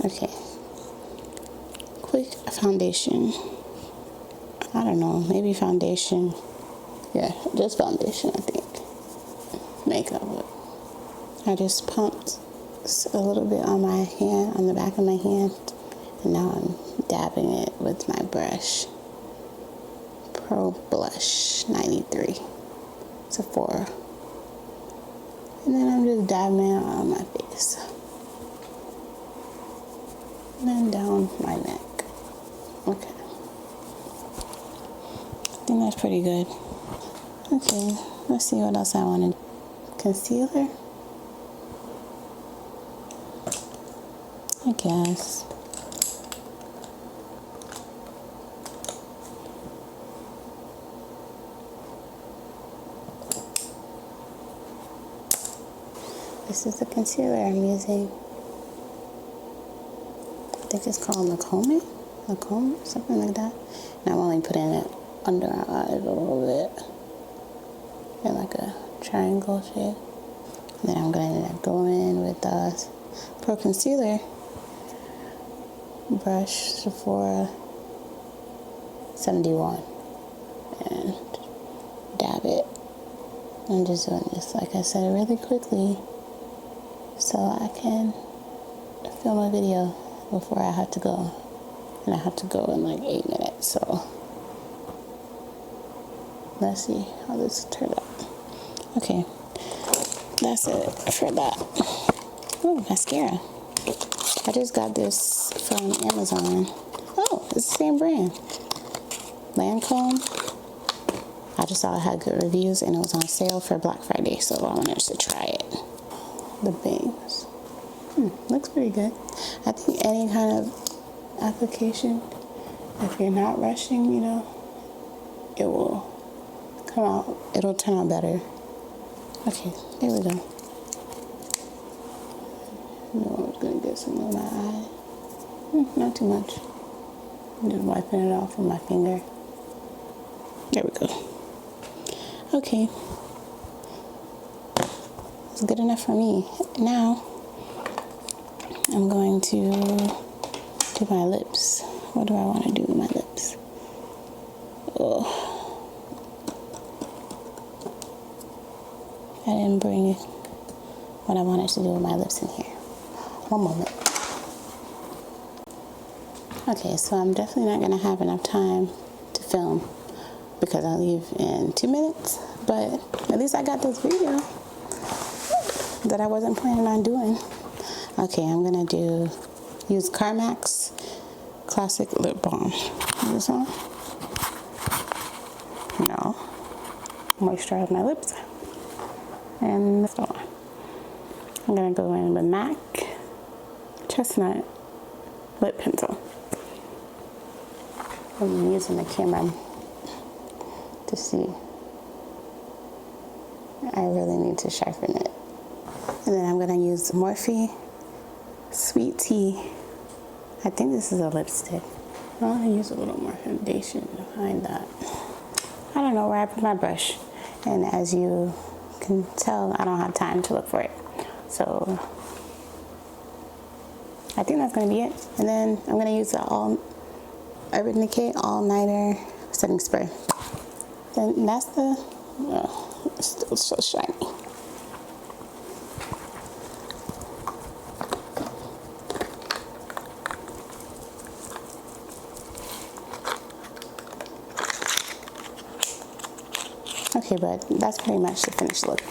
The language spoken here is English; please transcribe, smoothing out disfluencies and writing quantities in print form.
Okay. Quick foundation. I don't know, maybe foundation. Yeah, just foundation, I think. Makeup. I just pumped a little bit on my hand, on the back of my hand, and now I'm dabbing it with my brush. Pro Blush 93 Sephora. And then I'm just dabbing it on my face. And then down my neck. Okay. I think that's pretty good. Okay, let's see what else I want to do. Concealer? I guess. This is the concealer I'm using. I think it's called Lacome, something like that. And I'm only putting it under our eyes a little bit. In like a triangle shape. And then I'm going to go in with the Pro Concealer brush, Sephora 71, and dab it. I'm just doing this, like I said, really quickly so I can film a video before I have to go. And I have to go in like 8 minutes, so let's see how this turned out. Okay, that's it for that. Oh, mascara. I just got this from Amazon. Oh, it's the same brand. Lancome. I just saw it had good reviews and it was on sale for Black Friday, so I wanted to try it. The bangs. Looks pretty good. I think any kind of application, if you're not rushing, you know, it will come out, it'll turn out better. Okay, there we go. I was gonna get some on my eye. Not too much. I'm just wiping it off with my finger. There we go. Okay. It's good enough for me. Now, I'm going to do my lips. What do I want to do with my lips? Oh. I didn't bring what I wanted to do with my lips in here. One moment. Okay, so I'm definitely not going to have enough time to film because I leave in 2 minutes, but at least I got this video that I wasn't planning on doing. Okay, I'm going to use Carmex Classic Lip Balm. Is this on? No. Moisturize my lips. And that's all. I'm going to go in with MAC Chestnut Lip Pencil. I'm using the camera to see. I really need to sharpen it. And then I'm going to use Morphe Sweet Tea. I think this is a lipstick. I want to use a little more foundation behind that. I don't know where I put my brush. And as you can tell, I don't have time to look for it. So I think that's going to be it. And then I'm going to use the Urban Decay All Nighter Setting Spray. Then that's the, it's still so shiny. Okay, but that's pretty much the finished look.